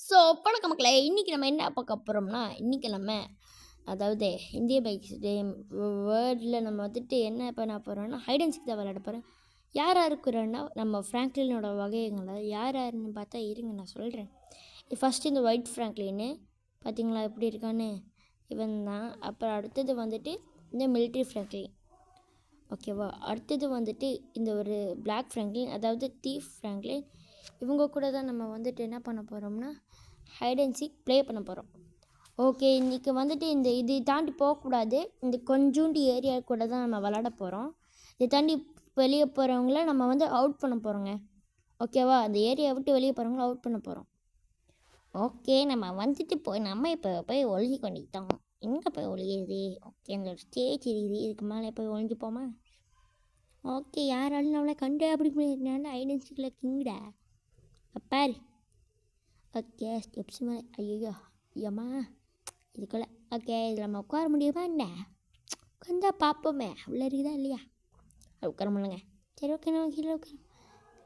So வணக்கம் மக்களே, இன்றைக்கி நம்ம என்ன பார்க்க போகிறோம்னா, இன்றைக்கி நம்ம அதாவது இந்திய பைக்ஸ் டே வேர்ல்டில் நம்ம வந்துட்டு என்ன பண்ண போகிறோம்னா ஹைட் அண்ட் சீக் தான் விளையாட போகிறோம். யார் இருக்கிறோன்னா நம்ம ஃப்ராங்க்லினோட வகைகளை யார் யாருன்னு பார்த்தா இருங்க நான் சொல்கிறேன். ஃபஸ்ட்டு இந்த ஒயிட் ஃப்ராங்க்லின்னு பார்த்தீங்களா எப்படி இருக்கான்னு, இவன் தான். அப்புறம் அடுத்தது வந்துட்டு இந்த மிலிட்ரி ஃப்ராங்க்லின், ஓகேவா. அடுத்தது வந்துட்டு இந்த ஒரு பிளாக் ஃப்ராங்க்லின், அதாவது தீஃப் ஃப்ராங்க்லின். இவங்க கூட தான் நம்ம வந்துட்டு என்ன பண்ண போகிறோம்னா ஹைட் அண்ட் சீக் ப்ளே பண்ண போகிறோம். ஓகே, இன்றைக்கி வந்துட்டு இதை தாண்டி போகக்கூடாது. இந்த கொஞ்சோண்டு ஏரியா கூட தான் நம்ம விளாட போகிறோம். இதை தாண்டி வெளியே போகிறவங்கள நம்ம வந்து அவுட் பண்ண போகிறோங்க, ஓகேவா. அந்த ஏரியா விட்டு வெளியே போகிறவங்கள அவுட் பண்ண போகிறோம். ஓகே, நம்ம வந்துட்டு நம்ம இப்போ போய் ஒழுகி கொண்டிட்டோம். எங்கே போய் ஒழியுது? ஓகே, அந்த ஒரு ஸ்டேஜ் இருக்குது, இதுக்கு மேலே போய் ஒழிஞ்சுப்போமா? ஓகே, யாராலும் நம்மளை கண்டு அப்படி பண்ணிருந்தாலும் ஹைட் அண்ட் சீக்கில் கிங்கடா பாரு. ஓகே, ஸ்டெப்ஸ் மேலே ஐயோ ஐயம்மா இதுக்குள்ள. ஓகே, இதில் நம்ம உட்கார முடியுமா என்ன? உட்காந்தா பார்ப்போமே உள்ளே இருக்குதா இல்லையா. உட்கார முடியலங்க. சரி, ஓகே, நம்ம கீழே உட்கார.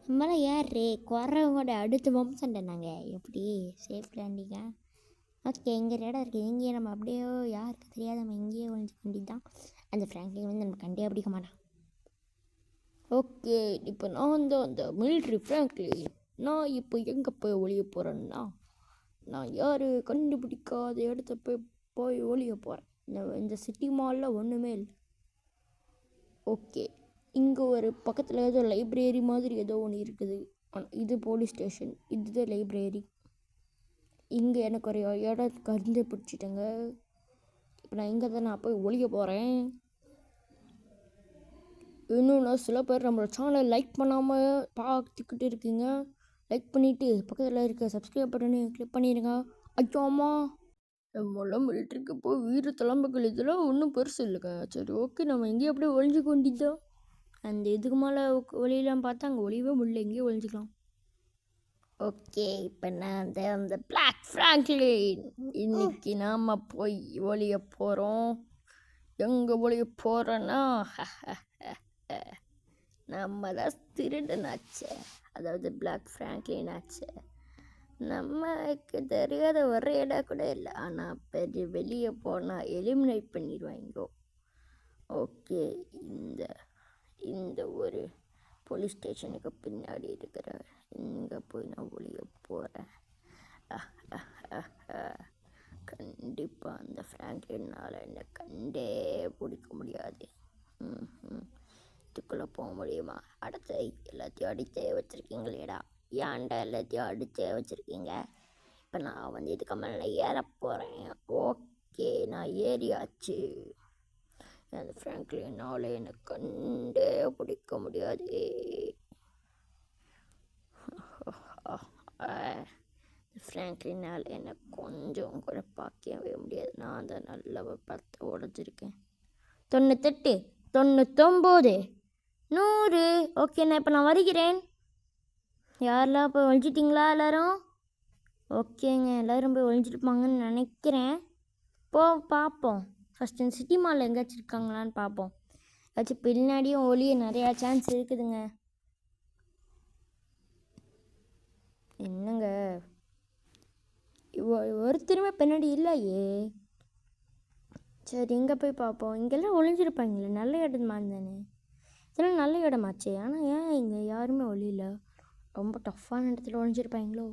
நம்மளாம் யார் குறவங்களோட அடுத்த வம்சண்டை நாங்கள். எப்படி சேஃப் லேண்டிங்கா? ஓகே, இங்கே இடம் இருக்குது. இங்கேயே நம்ம அப்படியே யாருக்கு தெரியாத நம்ம இங்கேயே ஒழிஞ்சு கொண்டிதான். அந்த ஃப்ராங்க்லின் வந்து நம்ம கண்டே பிடிக்க மாட்டான். ஓகே, இப்போ நான் வந்து அந்த மிலிட்ரி ஃப்ராங்க்லின். நான் இப்போ எங்கே போய் ஒழிய போகிறேன்னா, நான் யார் கண்டுபிடிக்காத இடத்த போய் ஒழிய போகிறேன். இந்த சிட்டி மாலில் ஒன்றுமே இல்லை. ஓகே, இங்கே ஒரு பக்கத்தில் ஏதோ லைப்ரரி மாதிரி ஏதோ ஒன்று இருக்குது. இது போலீஸ் ஸ்டேஷன், இதுதான் லைப்ரரி. இங்கே எனக்கு ஒரு இடம் கருந்து பிடிச்சிட்டேங்க. இப்போ நான் இங்கே தான் நான் போய் ஒழிய போகிறேன். இன்னொன்று, சில பேர் நம்மளோட சேனலை லைக் பண்ணாமல் பார்த்துக்கிட்டு இருக்கீங்க. லைக் பண்ணிவிட்டு பக்கத்தில் இருக்க சப்ஸ்கிரைப் பட்டனை கிளிக் பண்ணிடுங்க. அச்சோம்மா, நம்மளாம் மிலிட்ரிக்கு போய் வீர தலைமைகள் இதெல்லாம் ஒன்றும் பெருசு இல்லைங்க. சரி, ஓகே, நம்ம எங்கேயும் அப்படியே ஒழிஞ்சு கொண்டிட்டோம். அந்த இதுக்கு மேலே ஒளியெல்லாம் பார்த்தா அங்கே ஒளியவே முடியல, எங்கேயும் ஒழிஞ்சிக்கலாம். ஓகே, இப்போ நான் அந்த பிளாக் ஃப்ராங்க்லின். இன்னைக்கு நாம் போய் ஒழிய போகிறோம். எங்கே ஒழிய போகிறோன்னா நம்ம தான் திருடனாச்சு, அதாவது பிளாக் ஃப்ராங்க்லின் ஆச்சு. நமக்கு தெரியாத ஒரு இடம் கூட இல்லை, ஆனால் பெரிய வெளியே போனால் எலிமினேட் பண்ணிடுவாங்க. ஓகே, இந்த ஒரு போலீஸ் ஸ்டேஷனுக்கு பின்னாடி இருக்கிற இங்கே போய் நான் ஒழிய போகிறேன். கண்டிப்பாக அந்த ஃப்ராங்க்லினால் என்னை கண்டே பிடிக்க முடியாது. இதுக்குள்ளே போக முடியுமா? அடுத்த எல்லாத்தையும் அடித்தே வச்சுருக்கீங்களேடா, ஏன்டா எல்லாத்தையும் அடித்தே வச்சுருக்கீங்க? இப்போ நான் வந்து இதுக்கு மேலே ஏற போகிறேன். ஓகே, நான் ஏறியாச்சு. அந்த ஃப்ராங்க்லினால் என்னை கண்டே பிடிக்க முடியாது. ஃப்ராங்க்லினால் என்னை கொஞ்சம் கூட பார்க்கவே முடியாது. நான் தான் நல்ல பத்தை உடஞ்சிருக்கேன். 98, 99, 100. ஓகே, நான் இப்போ நான் வருகிறேன். யாரெல்லாம் போய் ஒழிச்சிட்டிங்களா எல்லோரும்? ஓகேங்க, எல்லோரும் போய் ஒழிஞ்சிருப்பாங்கன்னு நினைக்கிறேன். பார்ப்போம். ஃபஸ்ட்டு இந்த சிட்டி மாலில் எங்கேயாச்சும் இருக்காங்களான்னு பார்ப்போம். ஏதாச்சும் பின்னாடியும் ஒளிய நிறையா சான்ஸ் இருக்குதுங்க. என்னங்க ஒருத்தருமே பின்னாடி இல்லையே. சரி, இங்கே போய் பார்ப்போம். இங்கெல்லாம் ஒழிஞ்சிருப்பாங்களே, நல்ல இடமா தானே. இதெல்லாம் நல்ல இடமாச்சே, ஆனால் ஏன் இங்கே யாருமே ஒழியல? ரொம்ப டஃப்பான இடத்துல ஒழிஞ்சிருப்பாங்களோ?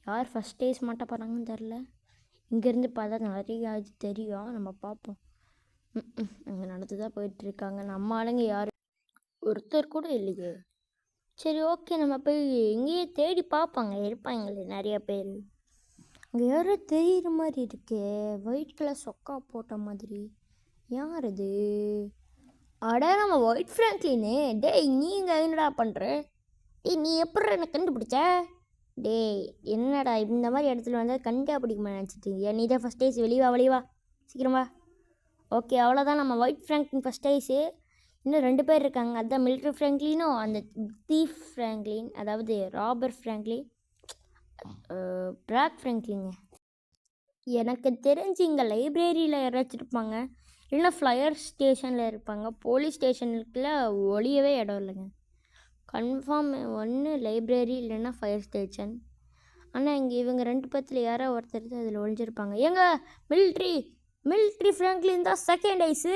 யார் ஃபஸ்ட் டேஸ் மாட்ட போகிறாங்கன்னு தெரில. இங்கேருந்து பார்த்தா நிறைய இது தெரியும், நம்ம பார்ப்போம். அங்கே நடந்து தான் போயிட்டுருக்காங்க. நம்ம ஆளுங்க யார் ஒருத்தர் கூட இல்லையே. சரி, ஓகே, நம்ம போய் இங்கேயே தேடி பார்ப்பாங்க, இருப்பாங்களே நிறைய பேர். அங்கே யாரோ தெரிகிற மாதிரி இருக்கே, ஒயிட் கலர் சொக்கா போட்ட மாதிரி. யார் அது? அட, நம்ம ஒயிட் ஃப்ராங்க்லினு. டேய், நீங்கள் என்னடா பண்ணுற? டேய், நீ எப்படி என்னை கண்டுபிடிச்ச? டேய், என்னடா இந்த மாதிரி இடத்துல வந்தால் கண்டுபிடிக்க நினச்சிட்டீங்க? நீ தான் ஃபஸ்ட் டேஸ். வெளிவா சீக்கிரமா. ஓகே, அவ்வளோதான். நம்ம ஒயிட் ஃப்ராங்க்லின் ஃபஸ்ட் டேஸு. இன்னும் 2 பேர் இருக்காங்க. அதுதான் மிலிட்ரி ஃப்ராங்க்லினும் அந்த தீஃப் ஃப்ராங்க்லின், அதாவது ராபர் ஃப்ராங்க்லின், பிளாக் ஃப்ராங்க்லிங்க. எனக்கு தெரிஞ்சு இங்கே லைப்ரரியில் யாராச்சும் இருப்பாங்க, இல்லைன்னா ஃப்ளையர் ஸ்டேஷனில் இருப்பாங்க. போலீஸ் ஸ்டேஷனுக்குள்ள ஒளியவே இடம் இல்லைங்க. கன்ஃபார்ம் ஒன்று லைப்ரரி இல்லைன்னா ஃபயர் ஸ்டேஷன். ஆனால் இங்கே இவங்க 2 பேர்த்தில் யாரோ ஒருத்தர் தான் அதில் ஒழிஞ்சிருப்பாங்க. ஏங்க மிலிட்ரி ஃப்ராங்க்லின் தான் செகண்ட் ஐஸு.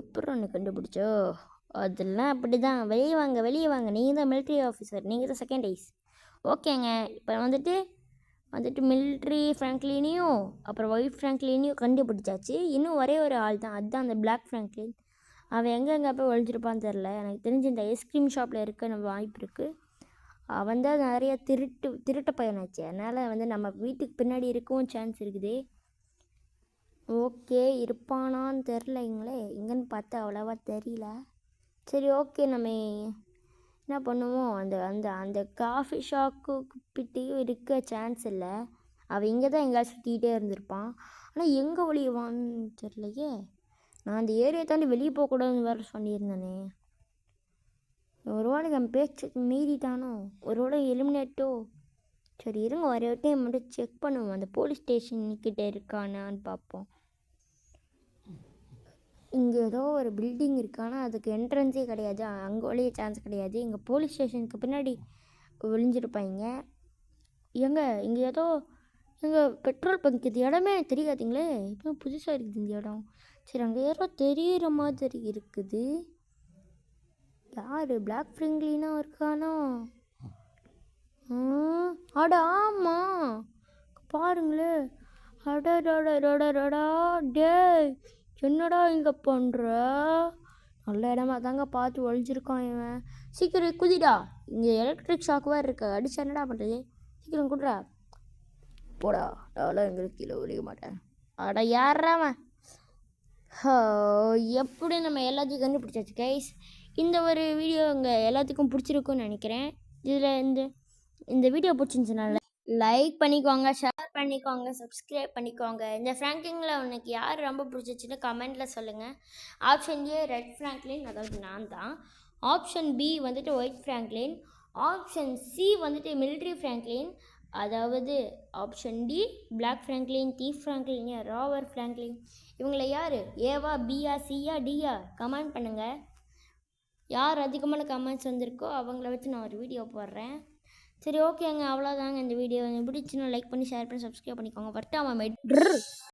எப்பறம் ஒன்று கண்டுபிடிச்சோ? அதெல்லாம் அப்படி தான். வெளியே வாங்க. நீங்கள் தான் மிலிட்ரி ஆஃபீஸர், நீங்கள் தான் செகண்ட் ஐஸ். ஓகேங்க. இப்போ வந்துட்டு மிலிட்ரி ஃப்ராங்க்லினையும் அப்புறம் ஒயிட் ஃப்ராங்க்லினையும் கண்டுபிடிச்சாச்சு. இன்னும் ஒரே ஒரு ஆள் தான், அதுதான் அந்த பிளாக் ஃப்ராங்க்லின். அவன் எங்கே போய் ஒழிஞ்சிருப்பான்னு தெரில. எனக்கு தெரிஞ்சு இந்த ஐஸ்கிரீம் ஷாப்பில் இருக்க நம்ம வாய்ப்பு இருக்குது. அவன் தான் நிறைய திருட்ட பையனாச்சு. அதனால் நம்ம வீட்டுக்கு பின்னாடி இருக்கவும் சான்ஸ் இருக்குது. ஓகே, இருப்பானான்னு தெரிலங்களே. எங்கன்னு பார்த்தா அவ்வளோவா தெரியல. சரி, ஓகே. நம்ம என்ன பண்ணுவோம், அந்த அந்த அந்த காஃபி ஷாப்பு கிட்டேயும் இருக்க சான்ஸ் இல்லை. அவன் இங்கே தான் எங்கேயாச்சும் சுற்றிக்கிட்டே இருந்திருப்பான். ஆனால் எங்கே ஒளியுவான்னு தெரியலையே. நான் அந்த ஏரியா தாண்டி வெளியே போகக்கூடாதுன்னு வேறு சொல்லியிருந்தேனே. ஒரு வேளை என் பேச்சு மீறிட்டானோ, ஒரு வேளை எலிமினேட்டோ. சரி இருங்க, ஒரு டைம் மட்டும் செக் பண்ணுவோம். அந்த போலீஸ் ஸ்டேஷன்கிட்ட இருக்கானான்னு பார்ப்போம். இங்கே ஏதோ ஒரு பில்டிங் இருக்குது, ஆனால் அதுக்கு என்ட்ரன்ஸே கிடையாது. அங்கே ஒழிய சான்ஸ் கிடையாது. இங்கே போலீஸ் ஸ்டேஷனுக்கு பின்னாடி ஒளிஞ்சிருப்பாங்க. இங்கே ஏதோ பெட்ரோல் பங்க் இது இடமே தெரியாதுங்களே. இப்போ புதுசாக இருக்குது இந்த இடம். சரி, அங்கே யாரோ தெரிகிற மாதிரி இருக்குது. யார்? பிளாக் ஃப்ரெண்ட்லினா இருக்கானோ? அட ஆமாம், பாருங்களே. அடடா டே, என்னடா இங்கே பண்ணுற? நல்ல இடமா தாங்க பார்த்து ஒழிஞ்சிருக்கான் இவன். சீக்கிரம் குதிடா. இங்கே எலக்ட்ரிக் ஷாக் வேறு இருக்கு. அடிச்சா என்னடா பண்ணுறது? சீக்கிரம் குடுறா. போடா, அதெல்லாம் எங்களுக்கு கீழே ஒழிக்க மாட்டேன். அட யாராவன்? எப்படி நம்ம எல்லாத்தையும் கண்டுபிடிச்சாச்சு கைஸ். இந்த ஒரு வீடியோ உங்கள் எல்லாத்துக்கும் பிடிச்சிருக்குன்னு நினைக்கிறேன். இதில் இந்த வீடியோ பிடிச்சிருந்துச்சுனால லைக் பண்ணிக்கோங்க, ஷேர் பண்ணிக்கோங்க, சப்ஸ்கிரைப் பண்ணிக்கோங்க. இந்த ஃப்ராங்க்லினில் உனக்கு யார் ரொம்ப பிடிச்சிச்சின்னு கமெண்ட்டில் சொல்லுங்கள். ஆப்ஷன் ஏ ரெட் ஃப்ராங்க்லின், அதாவது நான் தான். ஆப்ஷன் பி வந்துட்டு ஒயிட் ஃப்ராங்க்லின். ஆப்ஷன் சி வந்துட்டு மிலிட்ரி ஃப்ராங்க்லின். அதாவது option D black Franklin, thief Franklin, robber Franklin. இவங்கள யார்? ஏவா, பியா, சியா, டியா? கமெண்ட் பண்ணுங்கள். யார் அதிகமான கமெண்ட்ஸ் வந்திருக்கோ அவங்கள வச்சு நான் ஒரு வீடியோ போடுறேன். சரி, ஓகேங்க. அவ்வளோதாங்க இந்த வீடியோ. பிடிச்சுன்னா லைக் பண்ணி ஷேர் பண்ணி சப்ஸ்கிரைப் பண்ணிக்கோங்க. வரட்டாமா மெட்.